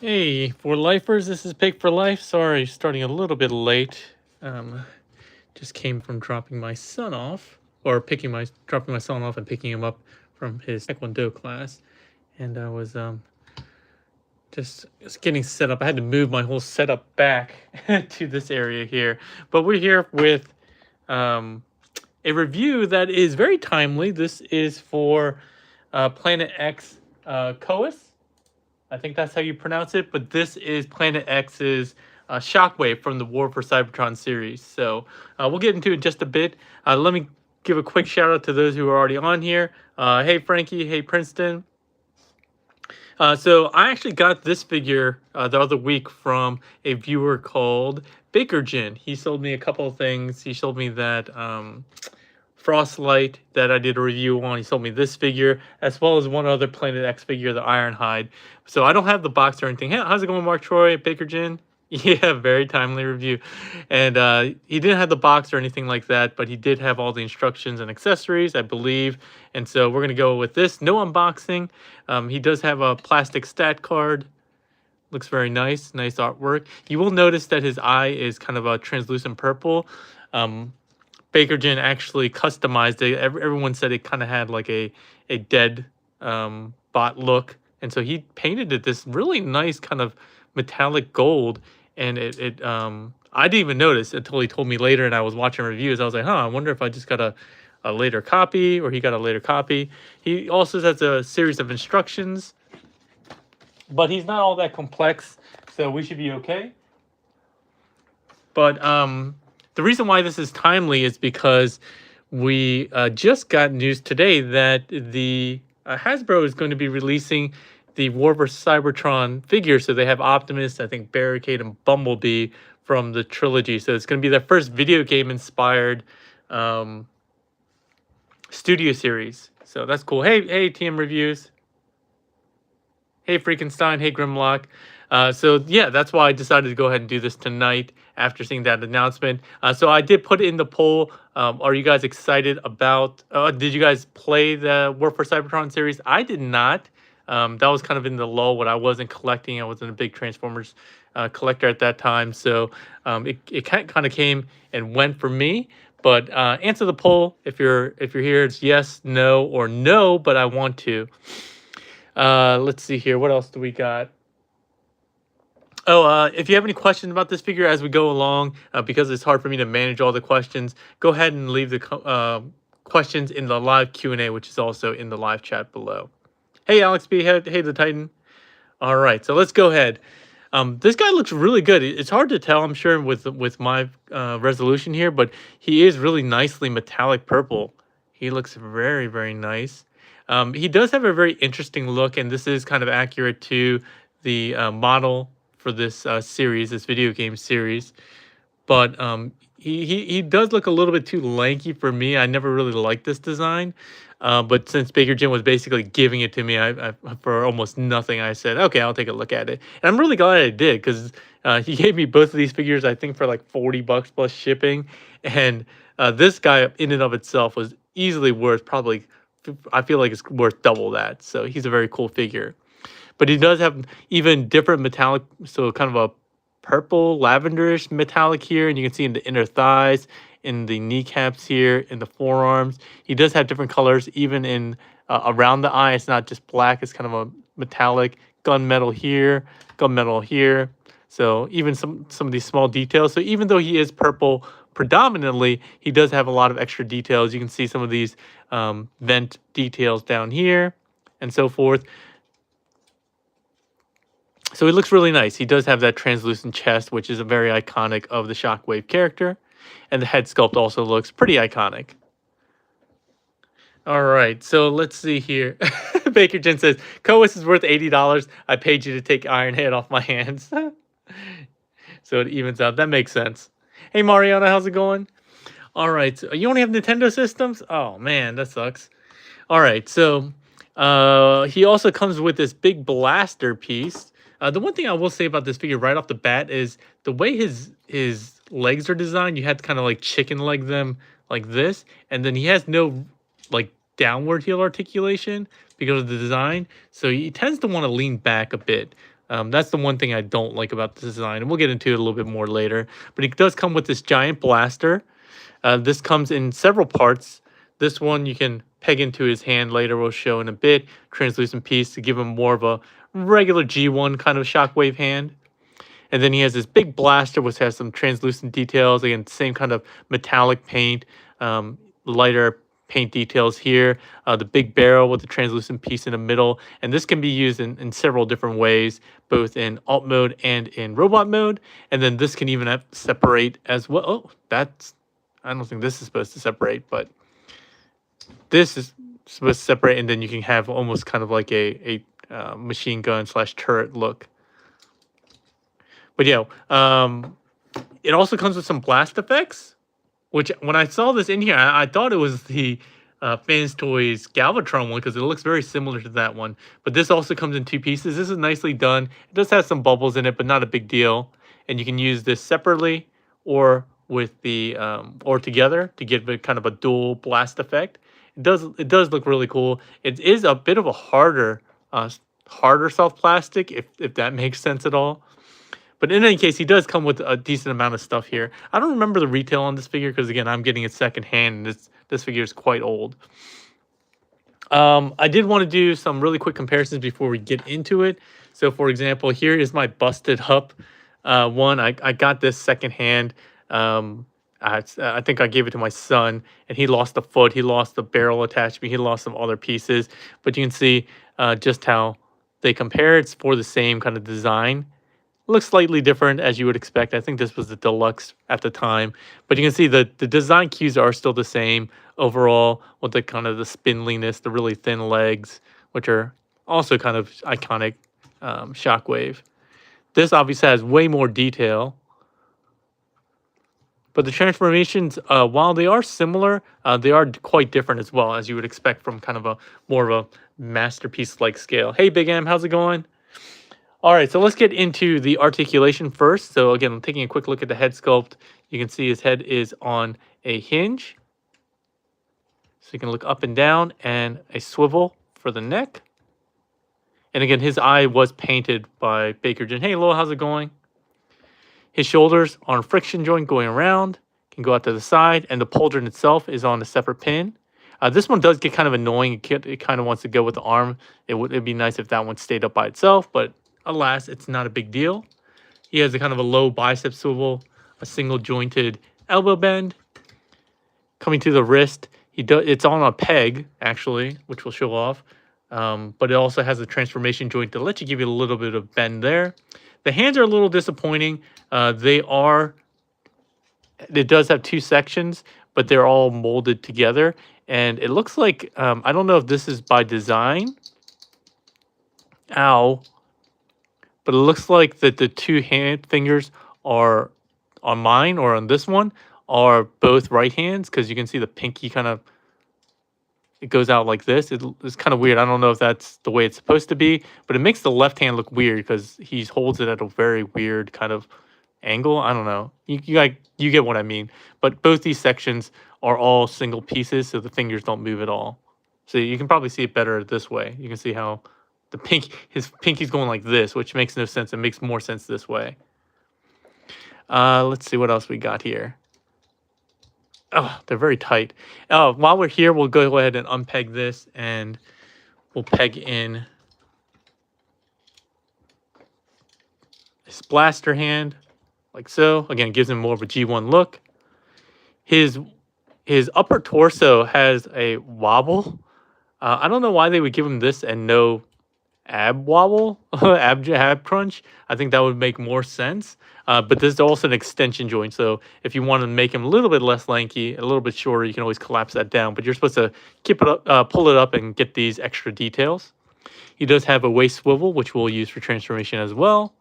Hey, for lifers, this is Pig for Life. Sorry, starting a little bit late. Um, just came from dropping my son off, or dropping my son off and picking him up from his Taekwondo class, and I was just getting set up. I had to move my whole setup back to this area here, but we're here with um, a review that is very timely. This is for Planet X Coeus. I think that's how you pronounce it, but this is Planet X's Shockwave from the War for Cybertron series. So we'll get into it in just a bit. Let me give a quick shout out to those who are already on here. Hey, Frankie. Hey, Princeton. So I actually got this figure the other week from a viewer called Bakerjin. He sold me a couple of things. He showed me that Frostlight that I did a review on. He sold me this figure, as well as one other Planet X figure, the Ironhide. So I don't have the box or anything. Hey, how's it going, Mark Troy, Bakerjin? Yeah, very timely review. And he didn't have the box or anything like that, but he did have all the instructions and accessories, I believe. And so we're going to go with this. No unboxing. He does have a plastic stat card. Looks very nice. Nice artwork. You will notice that his eye is kind of a translucent purple. Bakerjin actually customized it. Everyone said it kind of had like a dead bot look. And so he painted it this really nice kind of metallic gold. And I didn't even notice until he told me later and I was watching reviews. I was like, I wonder if I just got a later copy or he got a later copy. He also has a series of instructions, but he's not all that complex. So we should be okay. But the reason why this is timely is because we just got news today that the Hasbro is going to be releasing the War vs. Cybertron figure. So they have Optimus, I think Barricade, and Bumblebee from the trilogy. So it's going to be their first video game inspired studio series. So that's cool. Hey, TM Reviews. Hey, Freakenstein. Hey, Grimlock. So yeah, that's why I decided to go ahead and do this tonight after seeing that announcement. So I did put it in the poll. Are you guys excited about, did you guys play the War for Cybertron series? I did not. That was kind of in the lull when I wasn't collecting. I wasn't a big Transformers collector at that time. So it kind of came and went for me. But answer the poll if you're here. It's yes, no, or no, but I want to. Let's see here. What else do we got? Oh, if you have any questions about this figure as we go along, because it's hard for me to manage all the questions, go ahead and leave the questions in the live Q&A, which is also in the live chat below. Hey, Alex B. Hey, the Titan. All right, so let's go ahead. This guy looks really good. It's hard to tell, I'm sure, with my resolution here, but he is really nicely metallic purple. He looks very, very nice. He does have a very interesting look, and this is kind of accurate to the model for this series, this video game series. But he does look a little bit too lanky for me. I never really liked this design. But since Bakerjin was basically giving it to me I for almost nothing, I said, okay, I'll take a look at it. And I'm really glad I did, because he gave me both of these figures, I think, for like $40 plus shipping. And this guy in and of itself was easily worth probably, I feel like it's worth double that. So he's a very cool figure. But he does have even different metallic, so kind of a purple, lavenderish metallic here. And you can see in the inner thighs, in the kneecaps here, in the forearms. He does have different colors, even in around the eye. It's not just black. It's kind of a metallic gunmetal here, gunmetal here. So even some of these small details. So even though he is purple predominantly, he does have a lot of extra details. You can see some of these vent details down here and so forth. So he looks really nice. He does have that translucent chest, which is a very iconic of the Shockwave character. And the head sculpt also looks pretty iconic. All right, so let's see here. Bakerjin says, Coeus is worth $80. I paid you to take Ironhead off my hands. So it evens out. That makes sense. Hey, Mariana, how's it going? All right, so you only have Nintendo systems? Oh, man, that sucks. All right, so he also comes with this big blaster piece. The one thing I will say about this figure right off the bat is the way his legs are designed. You have to kind of like chicken leg them like this, and then he has no like downward heel articulation because of the design. So he tends to want to lean back a bit. That's the one thing I don't like about the design, and we'll get into it a little bit more later. But it does come with this giant blaster. This comes in several parts. This one you can peg into his hand later. We'll show in a bit. Translucent piece to give him more of a regular G1 kind of Shockwave hand. And then he has this big blaster which has some translucent details. Again, same kind of metallic paint, lighter paint details here. The big barrel with the translucent piece in the middle. And this can be used in several different ways, both in alt mode and in robot mode. And then this can even separate as well. Oh, I don't think this is supposed to separate, but this is supposed to separate. And then you can have almost kind of like a machine gun / turret look. But yeah, it also comes with some blast effects, which when I saw this in here, I thought it was the Fans Toys Galvatron one because it looks very similar to that one. But this also comes in 2 pieces. This is nicely done. It does have some bubbles in it, but not a big deal. And you can use this separately or with the or together to give it kind of a dual blast effect. It does look really cool. It is a bit of a harder soft plastic, if that makes sense at all. But in any case, he does come with a decent amount of stuff here. I don't remember the retail on this figure because, again, I'm getting it secondhand, and this figure is quite old. I did want to do some really quick comparisons before we get into it. So, for example, here is my busted up one. I got this secondhand. I think I gave it to my son, and he lost a foot. He lost the barrel attachment. He lost some other pieces. But you can see just how they compare. It's for the same kind of design. Looks slightly different as you would expect. I think this was the deluxe at the time, but you can see the design cues are still the same overall with the kind of the spindliness, the really thin legs, which are also kind of iconic Shockwave. This obviously has way more detail, but the transformations, while they are similar, they are quite different as well, as you would expect from kind of a more of a masterpiece-like scale. Hey, Big M, how's it going? All right, so let's get into the articulation first. So again, taking a quick look at the head sculpt, you can see his head is on a hinge. So you can look up and down, and a swivel for the neck. And again, his eye was painted by Baker Jen. Hey, Lo, how's it going? His shoulders are on a friction joint going around, can go out to the side, and the pauldron itself is on a separate pin. This one does get kind of annoying. It kind of wants to go with the arm. It'd be nice if that one stayed up by itself, but alas, it's not a big deal. He has a kind of a low bicep swivel, a single jointed elbow bend. Coming to the wrist, it's on a peg, actually, which we'll show off. But it also has a transformation joint to let you give you a little bit of bend there. The hands are a little disappointing. It does have 2 sections, but they're all molded together. And it looks like, I don't know if this is by design. Ow. But it looks like that the 2 hand fingers are on mine or on this one are both right hands, because you can see the pinky kind of, it goes out like this. It's kind of weird. I don't know if that's the way it's supposed to be, but it makes the left hand look weird because he holds it at a very weird kind of angle. I don't know. You get what I mean. But both these sections are all single pieces, so the fingers don't move at all. So you can probably see it better this way. You can see how his pinky's going like this, which makes no sense. It makes more sense this way. Let's see what else we got here. Oh, they're very tight. While we're here, we'll go ahead and unpeg this, and we'll peg in his blaster hand, like so. Again, it gives him more of a G1 look. His upper torso has a wobble. I don't know why they would give him this and no ab wobble, ab crunch. I think that would make more sense. But there's also an extension joint. So if you want to make him a little bit less lanky, a little bit shorter, you can always collapse that down. But you're supposed to keep it up, pull it up, and get these extra details. He does have a waist swivel, which we'll use for transformation as well.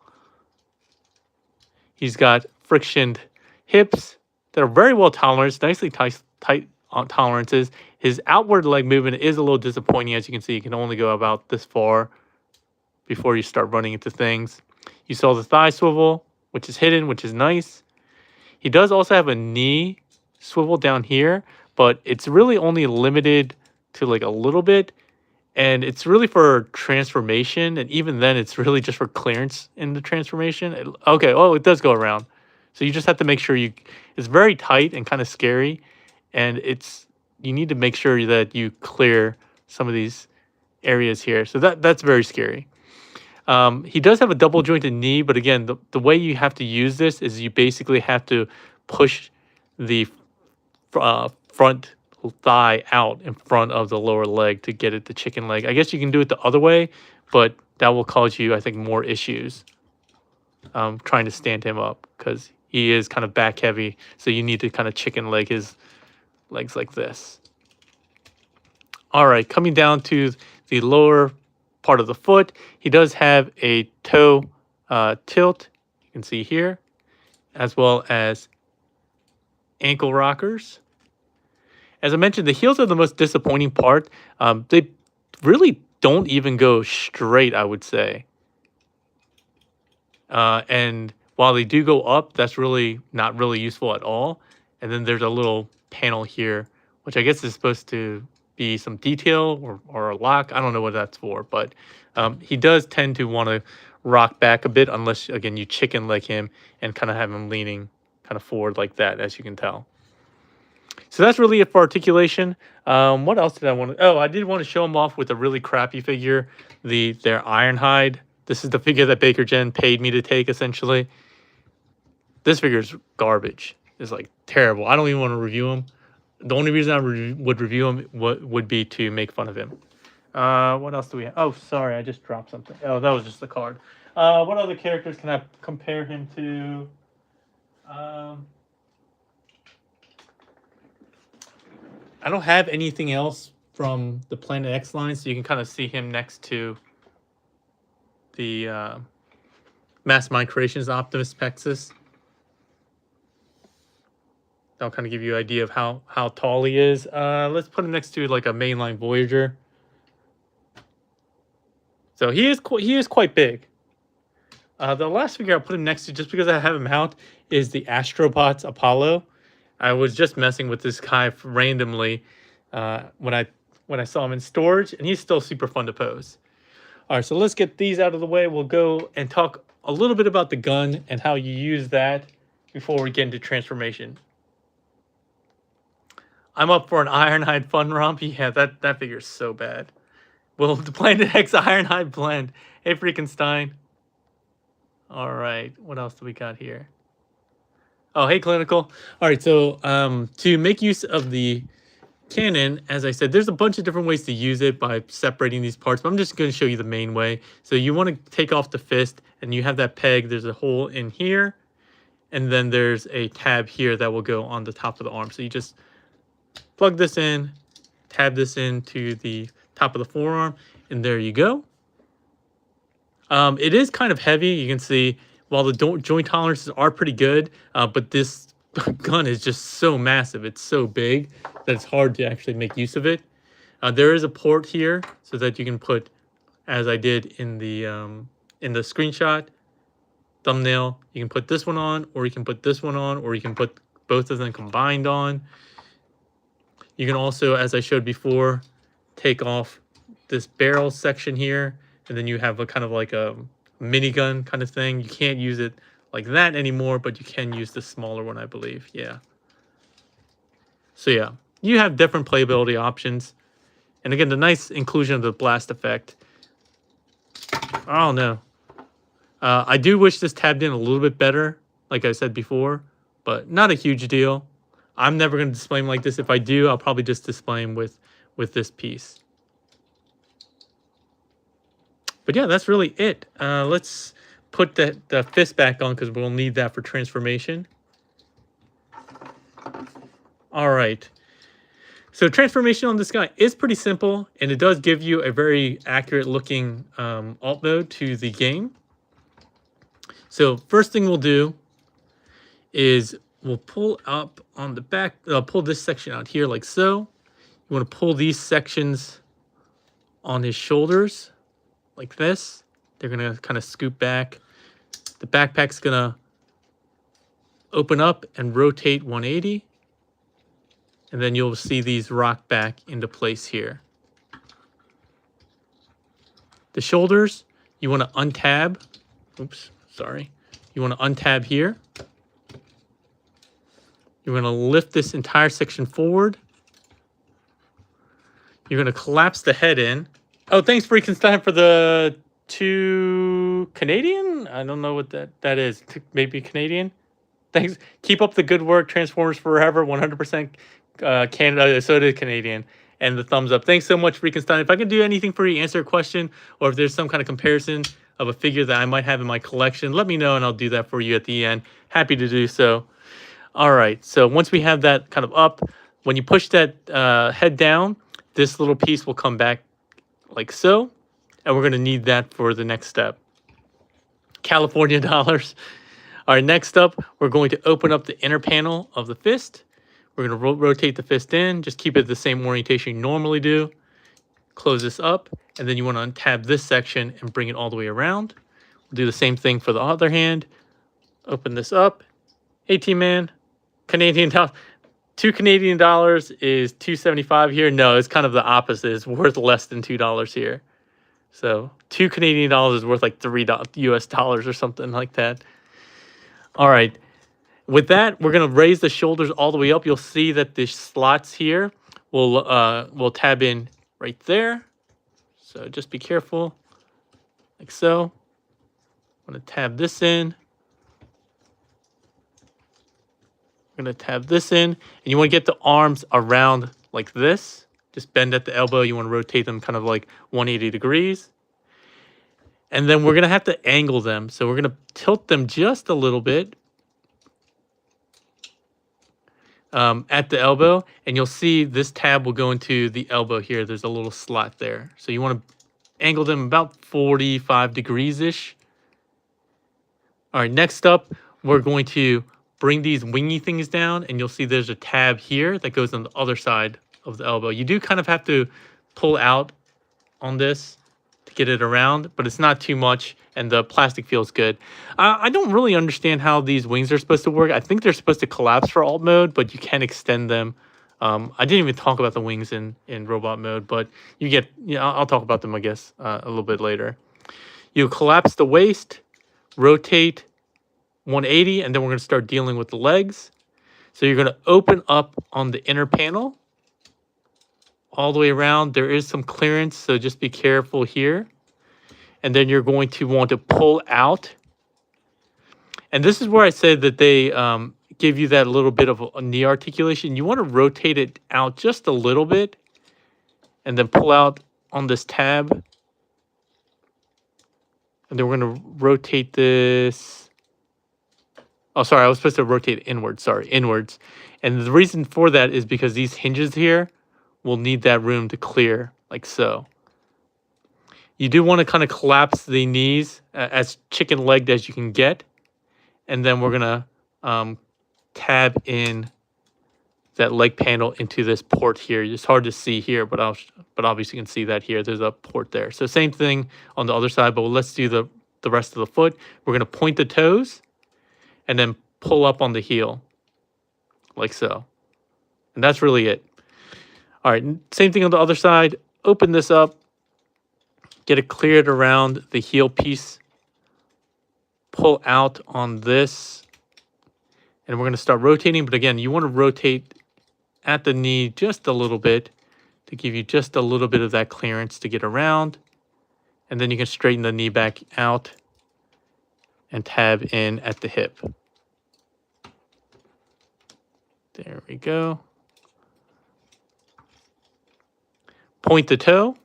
He's got frictioned hips that are very well toleranced, nicely tight tolerances. His outward leg movement is a little disappointing. As you can see, you can only go about this far before you start running into things. You saw the thigh swivel, which is hidden, which is nice. He does also have a knee swivel down here, but it's really only limited to like a little bit. And it's really for transformation, and even then, it's really just for clearance in the transformation. Okay, oh, it does go around. So you just have to make sure you... It's very tight and kind of scary, and you need to make sure that you clear some of these areas here. So that's very scary. He does have a double jointed knee, but again, the way you have to use this is you basically have to push the front thigh out in front of the lower leg to get it the chicken leg. I guess you can do it the other way, but that will cause you, I think, more issues trying to stand him up because he is kind of back heavy. So you need to kind of chicken leg his legs like this. All right, coming down to the lower part of the foot, he does have a toe tilt, you can see here, as well as ankle rockers. As I mentioned, the heels are the most disappointing part. They really don't even go straight, I would say. And while they do go up, that's really not really useful at all. And then there's a little panel here, which I guess is supposed to be some detail or a lock. I don't know what that's for, but he does tend to want to rock back a bit unless, again, you chicken leg him and kind of have him leaning kind of forward like that, as you can tell. So that's really it for articulation. What else did I want to... Oh, I did want to show him off with a really crappy figure, their Ironhide. This is the figure that Baker Jen paid me to take, essentially. This figure is garbage. It's like terrible. I don't even want to review him. The only reason I would review him would be to make fun of him. What else do we have? Oh, sorry, I just dropped something. Oh, that was just the card. What other characters can I compare him to? I don't have anything else from the Planet X line, so you can kind of see him next to the Mastermind Creations Optimus Pexus. That'll kind of give you an idea of how tall he is. Let's put him next to like a mainline Voyager. So he is quite big. The last figure I'll put him next to, just because I have him out, is the Astrobots Apollo. I was just messing with this guy randomly when I saw him in storage, and he's still super fun to pose. All right, so let's get these out of the way. We'll go and talk a little bit about the gun and how you use that before we get into transformation. I'm up for an Ironhide fun romp. Yeah, that figure's so bad. Well, the Planet X Ironhide blend. Hey, freaking Stein. All right, what else do we got here? Oh, hey, Clinical. All right, so to make use of the cannon, as I said, there's a bunch of different ways to use it by separating these parts, but I'm just going to show you the main way. So you want to take off the fist, and you have that peg. There's a hole in here, and then there's a tab here that will go on the top of the arm. So you just plug this in, tab this into the top of the forearm, and there you go. It is kind of heavy. You can see while the joint tolerances are pretty good, but this gun is just so massive. It's so big that it's hard to actually make use of it. There is a port here so that you can put, as I did in the screenshot thumbnail, you can put this one on, or you can put this one on, or you can put both of them combined on. You can also, as I showed before, take off this barrel section here, and then you have a kind of like a minigun kind of thing. You can't use it like that anymore, but you can use the smaller one, I believe. Yeah. So yeah, you have different playability options. And again, the nice inclusion of the blast effect. Oh no. I do wish this tabbed in a little bit better, like I said before, but not a huge deal. I'm never going to display him like this. If I do, I'll probably just display him with this piece. But yeah, that's really it. Let's put the fist back on because we'll need that for transformation. All right. So transformation on this guy is pretty simple, and it does give you a very accurate looking alt mode to the game. So first thing we'll do is we'll pull up on the back, pull this section out here like so. You want to pull these sections on his shoulders like this. They're going to kind of scoop back. The backpack's going to open up and rotate 180. And then you'll see these rock back into place here. The shoulders, you want to untab. Oops, sorry. You want to untab here. You're going to lift this entire section forward. You're going to collapse the head in. Oh, thanks, Freakenstein, for the 2 Canadian? I don't know what that is. Maybe Canadian? Thanks. Keep up the good work. Transformers forever. 100% Canada. So did Canadian. And the thumbs up. Thanks so much, Freakenstein. If I can do anything for you, answer a question, or if there's some kind of comparison of a figure that I might have in my collection, let me know and I'll do that for you at the end. Happy to do so. All right. So once we have that kind of up, when you push that head down, this little piece will come back like so. And we're going to need that for the next step. California dollars. All right, next up, we're going to open up the inner panel of the fist. We're going to rotate the fist in. Just keep it the same orientation you normally do. Close this up, and then you want to untab this section and bring it all the way around. We'll do the same thing for the other hand. Open this up. 18-man, Canadian dollar. 2 Canadian dollars is $2.75 here. No, it's kind of the opposite. It's worth less than $2 here. So 2 Canadian dollars is worth like $3 US dollars or something like that. All right. With that, we're going to raise the shoulders all the way up. You'll see that the slots here will tab in right there. So just be careful, like so. I'm going to tab this in. I'm going to tab this in. And you want to get the arms around like this. Just bend at the elbow. You want to rotate them kind of like 180 degrees. And then we're going to have to angle them. So we're going to tilt them just a little bit at the elbow. And you'll see this tab will go into the elbow here. There's a little slot there. So you want to angle them about 45 degrees-ish. All right, next up, we're going to bring these wingy things down. And you'll see there's a tab here that goes on the other side of the elbow. You do kind of have to pull out on this to get it around, but it's not too much, and the plastic feels good. I don't really understand how these wings are supposed to work. I think they're supposed to collapse for alt mode, but you can extend them. I didn't even talk about the wings in robot mode, but you get, I'll talk about them, I guess, a little bit later. You collapse the waist, rotate 180, and then we're going to start dealing with the legs. So you're going to open up on the inner panel all the way around. There is some clearance, so just be careful here. And then you're going to want to pull out. And this is where I said that they give you that little bit of a knee articulation. You want to rotate it out just a little bit and then pull out on this tab. And then we're going to rotate this. Oh, sorry, I was supposed to rotate inwards. Sorry, inwards. And the reason for that is because these hinges here will need that room to clear, like so. You do want to kind of collapse the knees as chicken-legged as you can get. And then we're going to tab in that leg panel into this port here. It's hard to see here, but obviously you can see that here. There's a port there. So same thing on the other side, but let's do the rest of the foot. We're going to point the toes and then pull up on the heel, like so. And that's really it. All right, same thing on the other side. Open this up. Get it cleared around the heel piece. Pull out on this. And we're going to start rotating. But again, you want to rotate at the knee just a little bit to give you just a little bit of that clearance to get around. And then you can straighten the knee back out and tab in at the hip. There we go. Point the toe.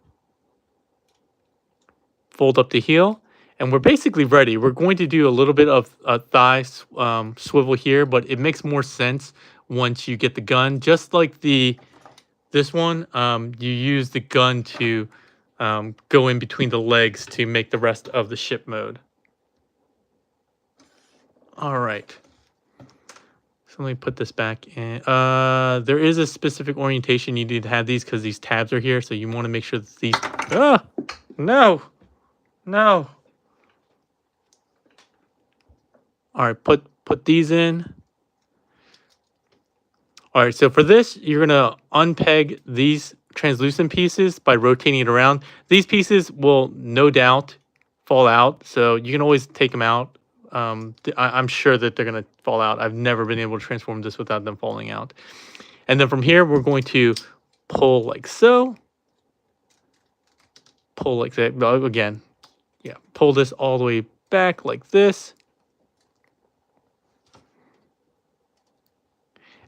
Fold up the heel. And we're basically ready. We're going to do a little bit of thigh swivel here, but it makes more sense once you get the gun. Just like this one, you use the gun to go in between the legs to make the rest of the ship mode. All right. So let me put this back in. There is a specific orientation you need to have these because these tabs are here. So you want to make sure that these... No. All right, put these in. All right, so for this, you're going to unpeg these translucent pieces by rotating it around. These pieces will no doubt fall out, so you can always take them out. I'm sure that they're going to fall out. I've never been able to transform this without them falling out. And then from here, we're going to pull like so. Pull like that. Again, yeah, pull this all the way back like this.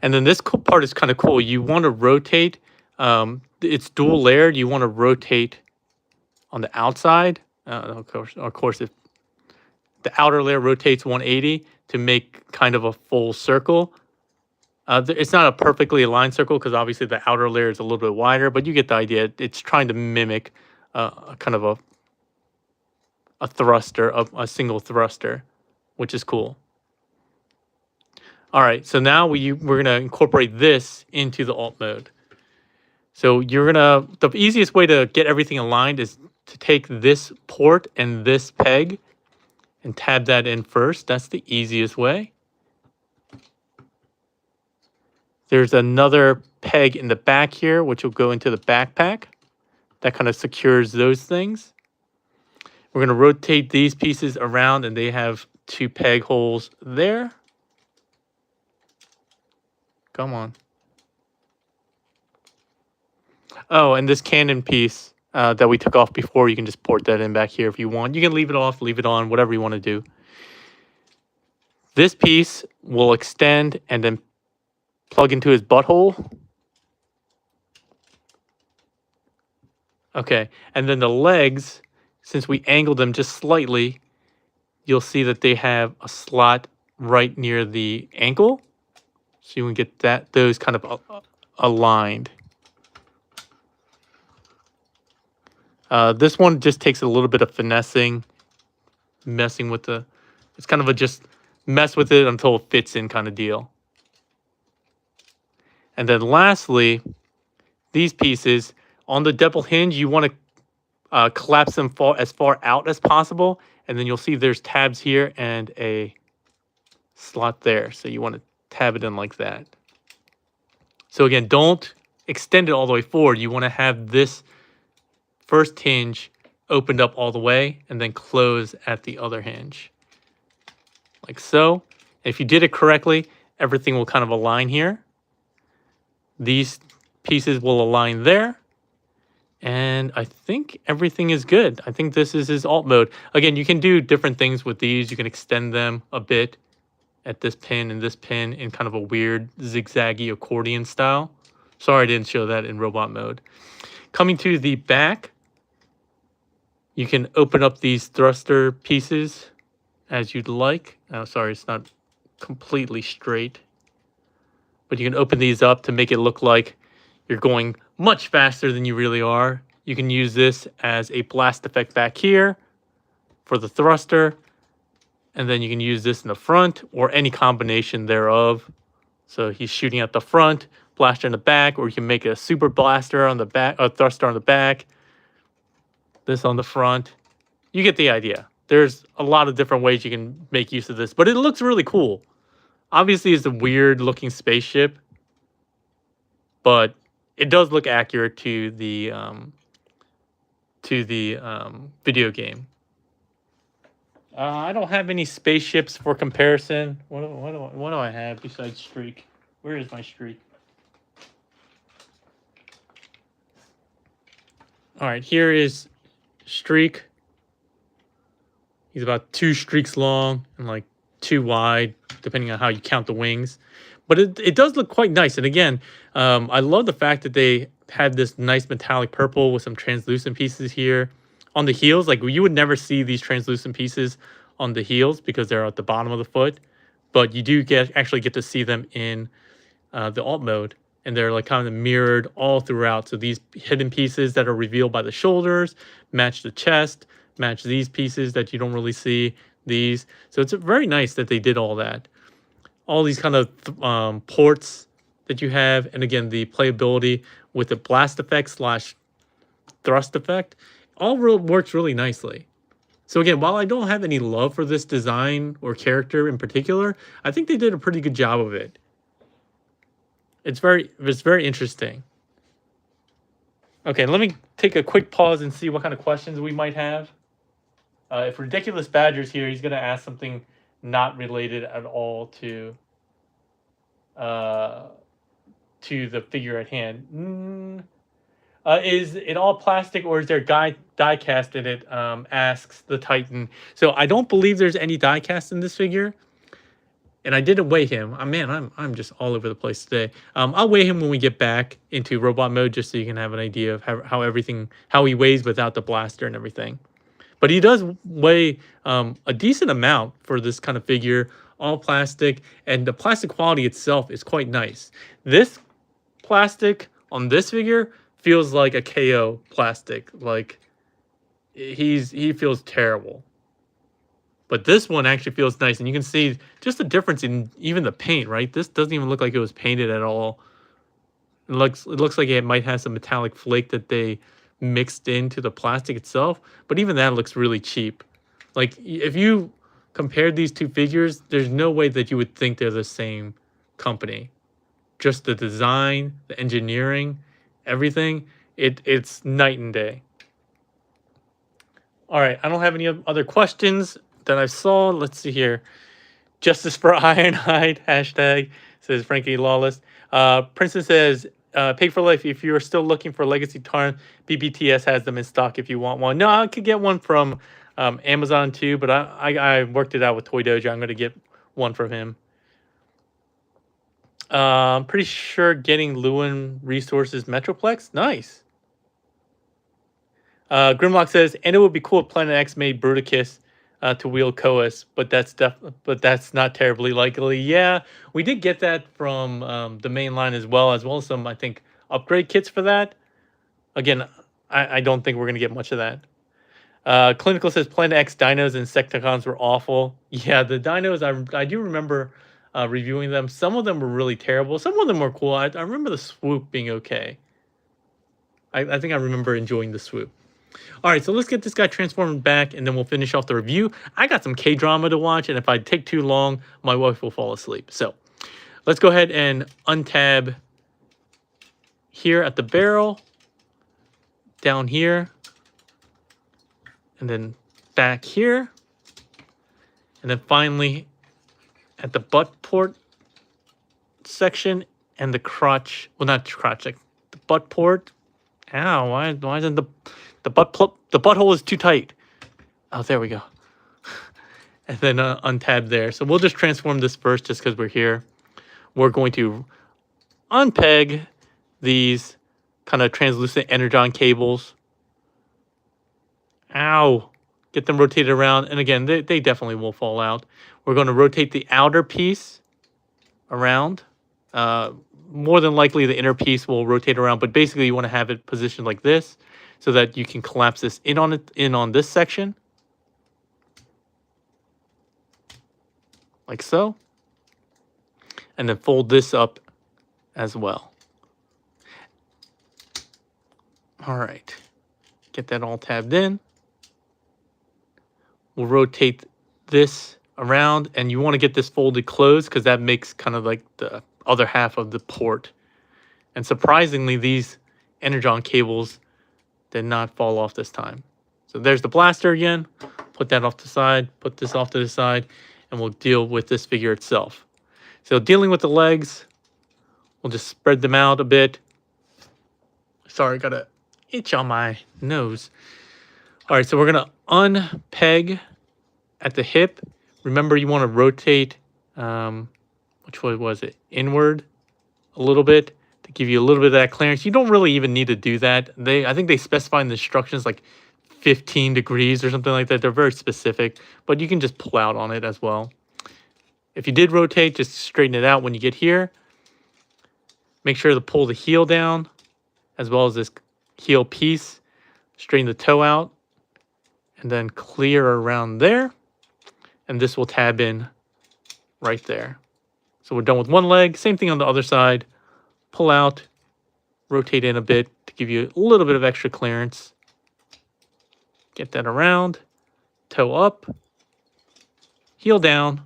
And then this part is kind of cool. You want to rotate. It's dual layered. You want to rotate on the outside. Of course, if the outer layer rotates 180 to make kind of a full circle. It's not a perfectly aligned circle because obviously the outer layer is a little bit wider, but you get the idea. It's trying to mimic kind of a thruster, a single thruster, which is cool. All right, so now we're gonna incorporate this into the alt mode. So the easiest way to get everything aligned is to take this port and this peg and tab that in first. That's the easiest way. There's another peg in the back here, which will go into the backpack. That kind of secures those things. We're gonna rotate these pieces around and they have 2 peg holes there. Come on. Oh, and this cannon piece that we took off before, you can just port that in back here if you want. You can leave it off, leave it on, whatever you want to do. This piece will extend and then plug into his butthole. Okay, and then the legs, since we angled them just slightly, you'll see that they have a slot right near the ankle. So you can get those kind of aligned. This one just takes a little bit of finessing, messing with it's kind of a just mess with it until it fits in kind of deal. And then lastly, these pieces, on the double hinge, you want to collapse them as far out as possible. And then you'll see there's tabs here and a slot there. So you want to tab it in like that. So again, don't extend it all the way forward. You want to have this first hinge opened up all the way and then close at the other hinge. Like so. If you did it correctly, everything will kind of align here. These pieces will align there. And I think everything is good. I think this is his alt mode. Again, you can do different things with these. You can extend them a bit at this pin and this pin in kind of a weird zigzaggy accordion style. Sorry I didn't show that in robot mode. Coming to the back, you can open up these thruster pieces as you'd like. Oh, sorry, it's not completely straight. But you can open these up to make it look like you're going much faster than you really are. You can use this as a blast effect back here for the thruster. And then you can use this in the front or any combination thereof. So he's shooting at the front, blaster in the back, or you can make a super blaster on the back, a thruster on the back. This on the front. You get the idea. There's a lot of different ways you can make use of this, but it looks really cool. Obviously, it's a weird looking spaceship, but it does look accurate to the video game. I don't have any spaceships for comparison. What do I have besides Streak? Where is my Streak? All right, here is Streak. He's about 2 streaks long and like 2 wide, depending on how you count the wings. But it does look quite nice. And again, I love the fact that they had this nice metallic purple with some translucent pieces here. On the heels, like you would never see these translucent pieces on the heels because they're at the bottom of the foot. But you do actually get to see them in the alt mode. And they're like kind of mirrored all throughout. So these hidden pieces that are revealed by the shoulders match the chest, match these pieces that you don't really see, these. So it's very nice that they did all that. All these kind of ports that you have. And again, the playability with the blast effect / thrust effect all works really nicely. So again, while I don't have any love for this design or character in particular, I think they did a pretty good job of it. It's very interesting. Okay, let me take a quick pause and see what kind of questions we might have. If Ridiculous Badger's here, he's going to ask something not related at all uh, to the figure at hand. Is it all plastic or is there die cast in it? Asks the Titan. So I don't believe there's any die cast in this figure. And I didn't weigh him. Man, I'm just all over the place today. I'll weigh him when we get back into robot mode, just so you can have an idea of how he weighs without the blaster and everything. But he does weigh a decent amount for this kind of figure, all plastic, and the plastic quality itself is quite nice. This plastic on this figure feels like a KO plastic. Like he feels terrible. But this one actually feels nice, and you can see just the difference in even the paint, right? This doesn't even look like it was painted at all. It looks like it might have some metallic flake that they mixed into the plastic itself, but even that looks really cheap. Like, if you compared these two figures, there's no way that you would think they're the same company. Just the design, the engineering, everything, it's night and day. All right, I don't have any other questions that I saw. Let's see here. Justice for Ironhide, hashtag, says Frankie Lawless. Princeton says, Pig for Life, if you're still looking for Legacy Tarn, BBTS has them in stock if you want one. No, I could get one from Amazon too, but I worked it out with Toy Dojo. I'm going to get one from him. I'm pretty sure getting Lewin Resources Metroplex. Nice. Grimlock says, and it would be cool if Planet X made Bruticus to wield Coeus, but that's not terribly likely. Yeah, we did get that from the main line as well as some, I think, upgrade kits for that. Again, I don't think we're gonna get much of that. Clinical says Planet X dinos and Insecticons were awful. Yeah, the dinos, I do remember reviewing them. Some of them were really terrible. Some of them were cool. I remember the swoop being okay. I think I remember enjoying the swoop. All right, so let's get this guy transformed back, and then we'll finish off the review. I got some K-drama to watch, and if I take too long, my wife will fall asleep. So let's go ahead and untab here at the barrel, down here, and then back here, and then finally at the butt port section and the crotch. Well, not crotch, like the butt port. Ow! Why isn't the butthole is too tight? Oh, there we go. And then untab there. So we'll just transform this first, just because we're here. We're going to unpeg these kind of translucent energon cables. Ow! Get them rotated around, and again, they definitely will fall out. We're going to rotate the outer piece around. More than likely the inner piece will rotate around, but basically you want to have it positioned like this so that you can collapse this in on this section. Like so. And then fold this up as well. All right. Get that all tabbed in. We'll rotate this around, and you want to get this folded closed because that makes kind of like the other half of the port. And surprisingly, these energon cables did not fall off this time. So there's the blaster again. Put that off to the side, put this off to the side, and we'll deal with this figure itself. So dealing with the legs, we'll just spread them out a bit. Sorry, got an itch on my nose. All right, so we're gonna unpeg at the hip. Remember, you want to rotate, which way was it? Inward a little bit to give you a little bit of that clearance. You don't really even need to do that. I think they specify in the instructions like 15 degrees or something like that. They're very specific, but you can just pull out on it as well. If you did rotate, just straighten it out when you get here. Make sure to pull the heel down as well as this heel piece. Straighten the toe out and then clear around there. And this will tab in right there. So we're done with one leg. Same thing on the other side. Pull out, rotate in a bit to give you a little bit of extra clearance. Get that around, toe up, heel down,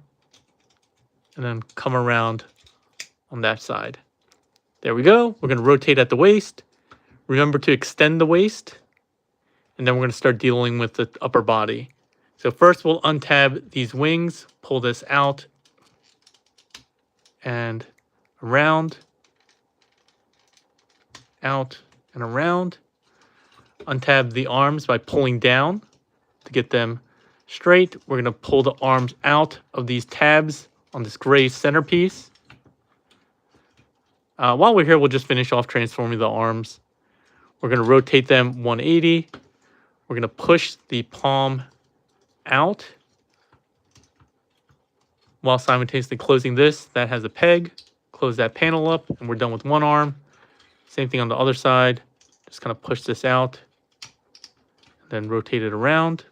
and then come around on that side. There we go. We're going to rotate at the waist, remember to extend the waist, and then we're going to start dealing with the upper body. So first we'll untab these wings, pull this out and around, out and around. Untab the arms by pulling down to get them straight. We're going to pull the arms out of these tabs on this gray centerpiece. While we're here, we'll just finish off transforming the arms. We're going to rotate them 180. We're going to push the palm out while simultaneously closing this. That has a peg. Close that panel up, and we're done with one arm. Same thing on the other side. Just kind of push this out, then rotate it around.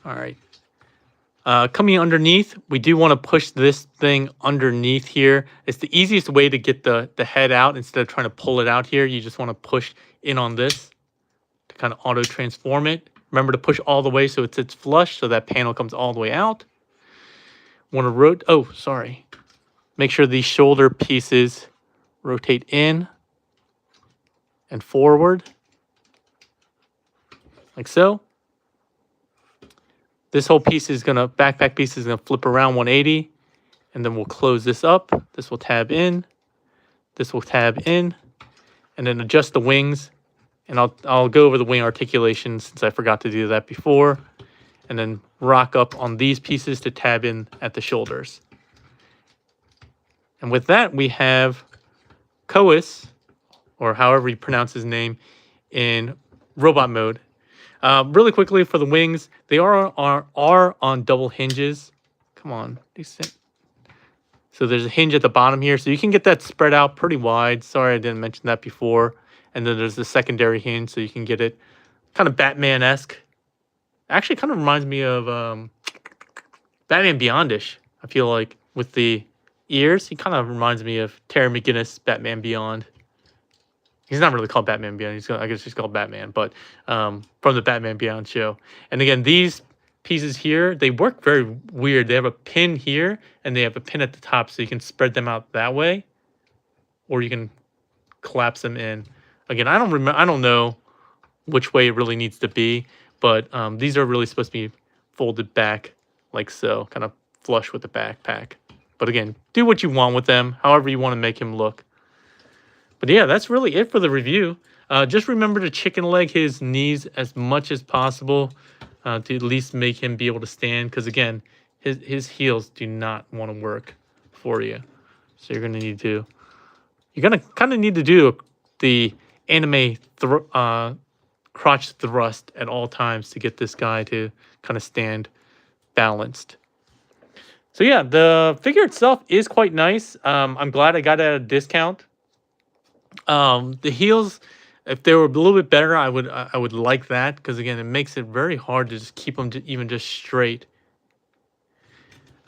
All right. Coming underneath, we do want to push this thing underneath here. It's the easiest way to get the head out instead of trying to pull it out here. You just want to push in on this to kind of auto transform it. Remember to push all the way so it sits flush so that panel comes all the way out. Want to make sure these shoulder pieces rotate in and forward, like so. This whole piece is gonna, backpack piece is gonna flip around 180, and then we'll close this up. This will tab in, this will tab in, and then adjust the wings. And I'll go over the wing articulation since I forgot to do that before, and then rock up on these pieces to tab in at the shoulders. And with that, we have Coeus, or however you pronounce his name, in robot mode. Really quickly for the wings, they are on double hinges. Come on. So there's a hinge at the bottom here, so you can get that spread out pretty wide. Sorry I didn't mention that before. And then there's the secondary hinge, so you can get it kind of Batman-esque. Actually, kind of reminds me of Batman Beyond-ish, I feel like, with the ears. He kind of reminds me of Terry McGinnis, Batman Beyond. He's not really called Batman Beyond. I guess he's called Batman, but from the Batman Beyond show. And again, these pieces here, they work very weird. They have a pin here, and they have a pin at the top, so you can spread them out that way, or you can collapse them in. Again, I don't know which way it really needs to be, but these are really supposed to be folded back like so, kind of flush with the backpack. But again, do what you want with them, however you want to make him look. But yeah, that's really it for the review. Just remember to chicken leg his knees as much as possible to at least make him be able to stand. Because again, his heels do not want to work for you. So you're gonna kind of need to do the anime crotch thrust at all times to get this guy to kind of stand balanced. So yeah, the figure itself is quite nice. I'm glad I got it at a discount. The heels, if they were a little bit better, I would like that, because again, it makes it very hard to just keep them even just straight.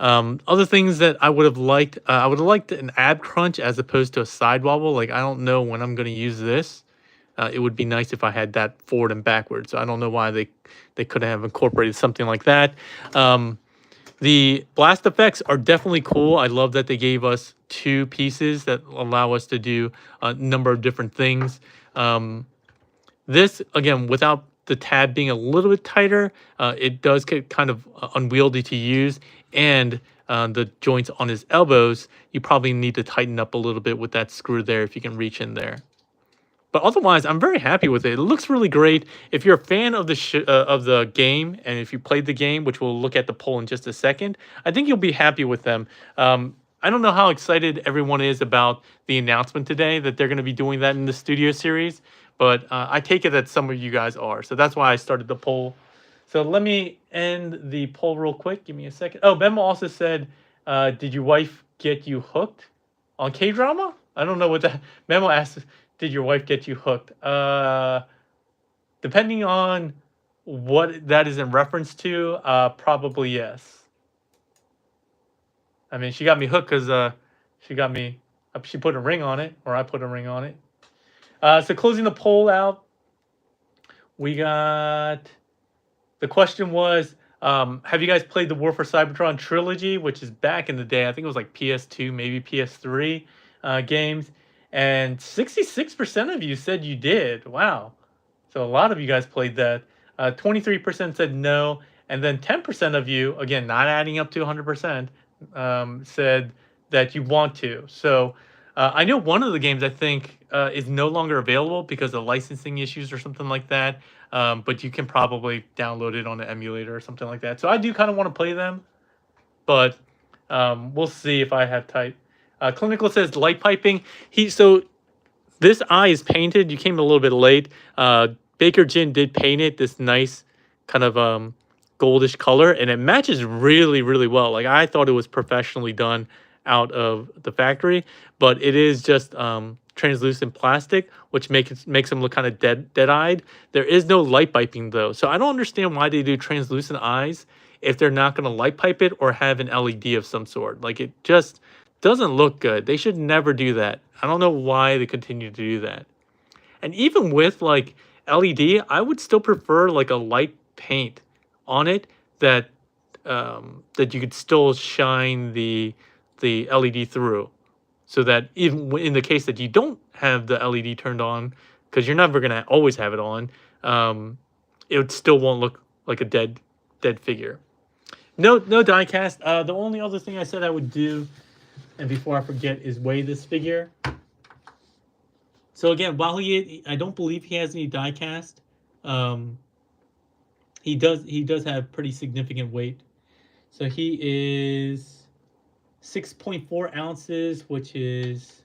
Other things that I would have liked, I would have liked an ab crunch as opposed to a side wobble. Like, I don't know when I'm going to use this. It would be nice if I had that forward and backwards. So I don't know why they couldn't have incorporated something like that. The blast effects are definitely cool. I love that they gave us two pieces that allow us to do a number of different things. This, again, without the tab being a little bit tighter, it does get kind of unwieldy to use. And the joints on his elbows, you probably need to tighten up a little bit with that screw there if you can reach in there. But otherwise, I'm very happy with it. It looks really great. If you're a fan of the game, and if you played the game, which we'll look at the poll in just a second, I think you'll be happy with them. I don't know how excited everyone is about the announcement today that they're going to be doing that in the Studio Series, but I take it that some of you guys are. So that's why I started the poll. So let me end the poll real quick. Give me a second. Oh, Memo also said, did your wife get you hooked on K-drama? I don't know what that... Memo asked... Did your wife get you hooked? Depending on what that is in reference to, probably yes. I mean, she got me hooked because she put a ring on it, or I put a ring on it. So closing the poll out, we got, the question was, have you guys played the War for Cybertron trilogy, which is back in the day? I think it was like PS2, maybe PS3. games, and 66% of you said you did. Wow. So a lot of you guys played that. 23% said no, and then 10% of you, again, not adding up to 100%, said that you want to. So I know one of the games I think is no longer available because of licensing issues or something like that. But you can probably download it on an emulator or something like that. So I do kind of want to play them, but we'll see if I have type. Clinical says light piping. So this eye is painted. You came a little bit late. Baker Jin did paint it this nice kind of goldish color, and it matches really, really well. Like I thought it was professionally done out of the factory, but it is just translucent plastic, which makes them look kind of dead-eyed. There is no light piping though, so I don't understand why they do translucent eyes if they're not going to light pipe it or have an LED of some sort. Like it just doesn't look good. They should never do that. I don't know why they continue to do that. And even with like LED, I would still prefer like a light paint on it that that you could still shine the LED through, so that even in the case that you don't have the LED turned on, because you're never gonna always have it on, it still won't look like a dead figure. No die cast. The only other thing I said I would do, and before I forget, is weigh this figure. So again, while I don't believe he has any die cast, he does have pretty significant weight. So he is 6.4 ounces, which is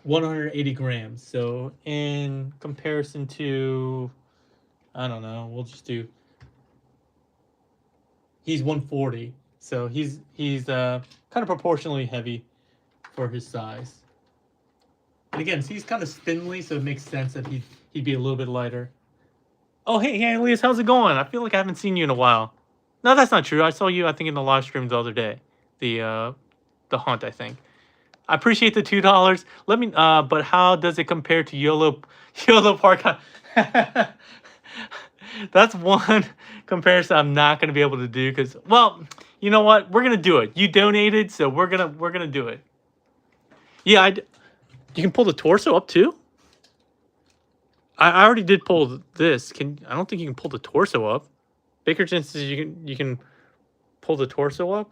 180 grams. So in comparison to, I don't know, we'll just do, he's 140. So he's kind of proportionally heavy for his size. And again, he's kind of spindly, so it makes sense that he'd be a little bit lighter. Oh, hey, Elias, how's it going? I feel like I haven't seen you in a while. No, that's not true. I saw you, I think, in the live stream the other day. The hunt, I think. I appreciate the $2. Let me. But how does it compare to YOLO Park? That's one comparison I'm not going to be able to do because, well, you know what? We're gonna do it. You donated, so we're gonna do it. Yeah, you can pull the torso up too. I already did pull this. I don't think you can pull the torso up. Bakerton says you can pull the torso up.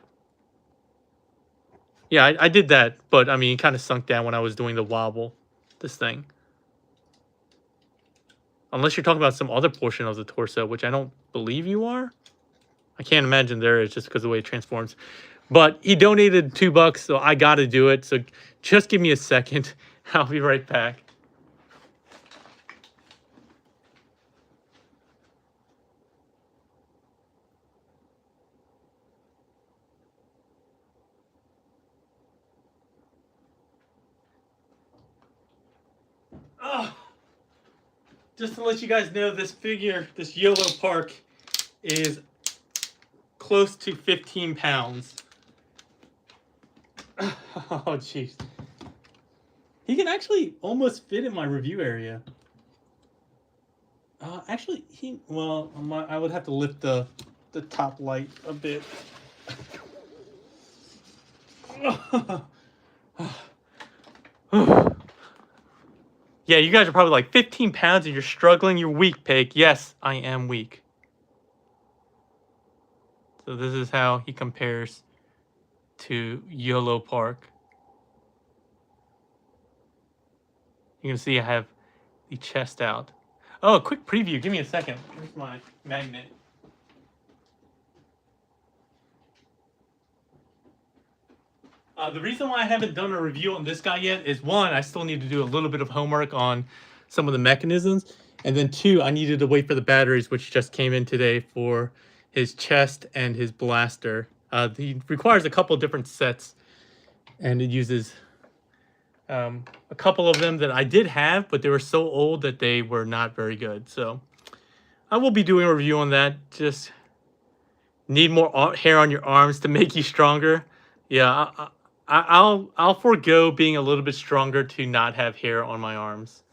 Yeah, I did that, but I mean, it kind of sunk down when I was doing the wobble, this thing. Unless you're talking about some other portion of the torso, which I don't believe you are. I can't imagine there is just because of the way it transforms. But he donated $2, so I got to do it. So just give me a second. I'll be right back. Oh, just to let you guys know, this figure, this YOLO Park, is close to 15 pounds. Oh, jeez. He can actually almost fit in my review area. Actually, I would have to lift the top light a bit. Yeah, you guys are probably like 15 pounds and you're struggling. You're weak, Pig. Yes, I am weak. So this is how he compares to YOLO Park. You can see I have the chest out. Oh, a quick preview. Give me a second. Here's my magnet. The reason why I haven't done a review on this guy yet is, one, I still need to do a little bit of homework on some of the mechanisms. And then two, I needed to wait for the batteries, which just came in today for his chest and his blaster. He requires a couple different sets, and it uses a couple of them that I did have, but they were so old that they were not very good. So I will be doing a review on that. Just need more hair on your arms to make you stronger. Yeah, I'll forego being a little bit stronger to not have hair on my arms.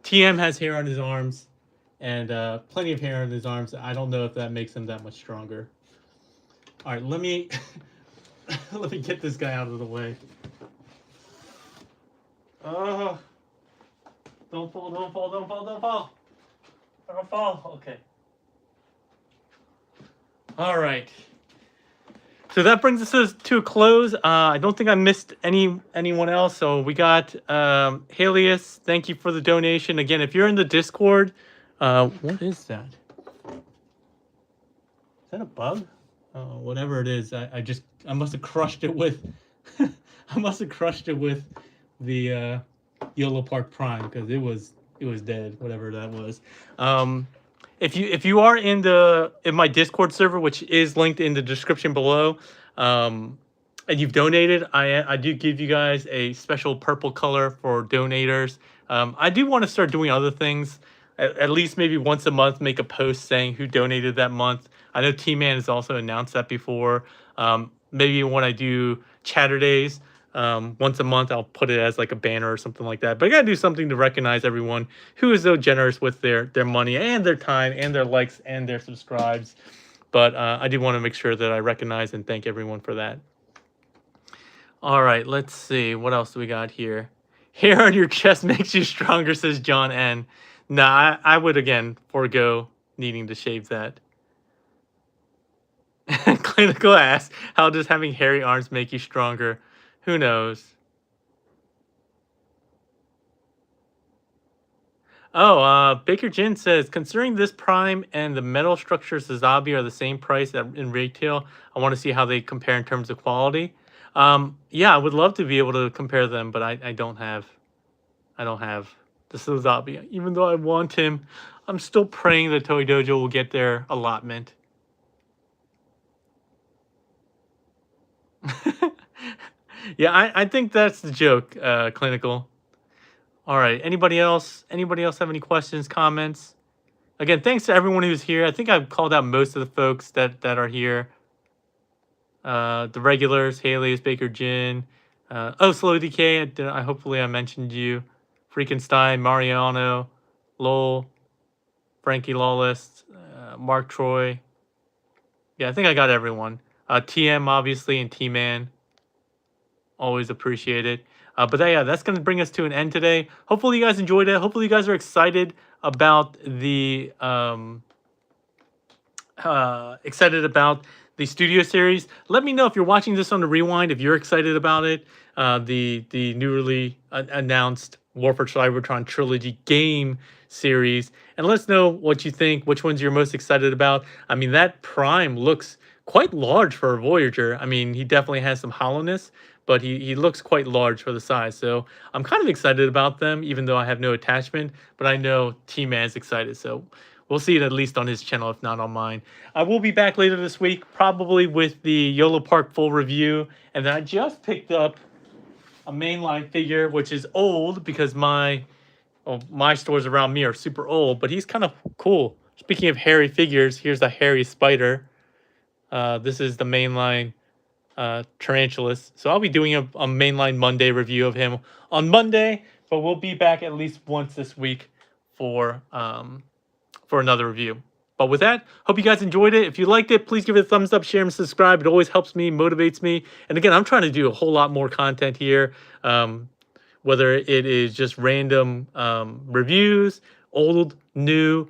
TM has hair on his arms, and plenty of hair on his arms. I don't know if that makes him that much stronger. All right, let me Let me get this guy out of the way. Oh, don't fall, don't fall, don't fall, don't fall. Don't fall. Okay. All right. So that brings us to a close. I don't think I missed anyone else. So we got Helios. Thank you for the donation. Again, if you're in the Discord, what is that? Is that a bug? Whatever it is, I must have crushed it with I must have crushed it with the YOLO Park Prime because it was dead, whatever that was. If you are in my Discord server, which is linked in the description below, and you've donated, I do give you guys a special purple color for donators. I do want to start doing other things. At least maybe once a month, make a post saying who donated that month. I know T-Man has also announced that before. Maybe when I do Chatter Days, once a month, I'll put it as like a banner or something like that. But I gotta do something to recognize everyone who is so generous with their money and their time and their likes and their subscribes. But I do want to make sure that I recognize and thank everyone for that. All right, let's see. What else do we got here? Hair on your chest makes you stronger, says John N. Nah, I would, again, forego needing to shave that. Clinical asks, how does having hairy arms make you stronger? Who knows? Oh, Baker Jin says, considering this Prime and the metal structures of Zabi are the same price in retail, I want to see how they compare in terms of quality. Yeah, I would love to be able to compare them, but I don't have the Zabi. Even though I want him, I'm still praying that Toei Dojo will get their allotment. Yeah, I think that's the joke, Clinical. All right. Anybody else? Anybody else have any questions, comments? Again, thanks to everyone who's here. I think I've called out most of the folks that are here. The regulars, Haley's, Baker Jin. Slow DK. Hopefully I mentioned you. Freakenstein, Mariano, Lowell, Frankie Lawless, Mark Troy. Yeah, I think I got everyone. TM, obviously, and T-Man. Always appreciate it. But yeah, that's going to bring us to an end today. Hopefully you guys enjoyed it. Hopefully you guys are excited about the studio series. Let me know if you're watching this on the rewind, if you're excited about it. The newly announced War for Cybertron trilogy game series. And let us know what you think, which ones you're most excited about. I mean, that Prime looks quite large for a Voyager. I mean, he definitely has some hollowness, but he looks quite large for the size. So I'm kind of excited about them, even though I have no attachment. But I know T-Man's excited, so we'll see it at least on his channel, if not on mine. I will be back later this week, probably with the YOLO Park full review. And then I just picked up a mainline figure, which is old because my stores around me are super old, but he's kind of cool. Speaking of hairy figures, here's a hairy spider. This is the mainline Tarantulas. So I'll be doing a mainline Monday review of him on Monday, but we'll be back at least once this week for another review. But with that, hope you guys enjoyed it. If you liked it, please give it a thumbs up, share, and subscribe. It always helps me, motivates me. And again, I'm trying to do a whole lot more content here, whether it is just random reviews, old, new,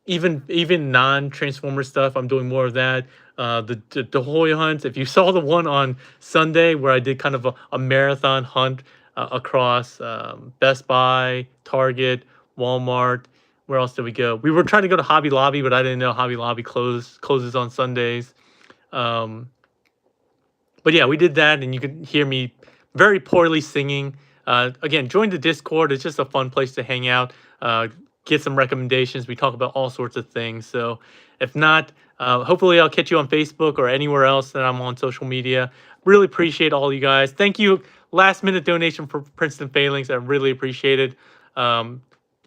even non-Transformer stuff. I'm doing more of that. The Hoy hunts. If you saw the one on Sunday where I did kind of a marathon hunt across Best Buy, Target, Walmart. Where else did we go? We were trying to go to Hobby Lobby, but I didn't know Hobby Lobby closes on Sundays. But yeah, we did that, and you could hear me very poorly singing. Again, join the Discord. It's just a fun place to hang out. Get some recommendations. We talk about all sorts of things. So if not, hopefully I'll catch you on Facebook or anywhere else that I'm on social media. Really appreciate all you guys. Thank you. Last minute donation for Princeton Failings. I really appreciate it.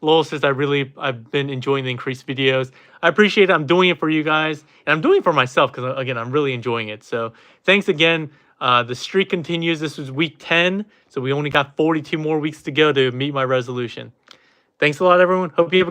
Lowell says, I've been enjoying the increased videos. I appreciate it. I'm doing it for you guys. And I'm doing it for myself because, again, I'm really enjoying it. So thanks again. The streak continues. This was week 10. So we only got 42 more weeks to go to meet my resolution. Thanks a lot, everyone. Hope you have a good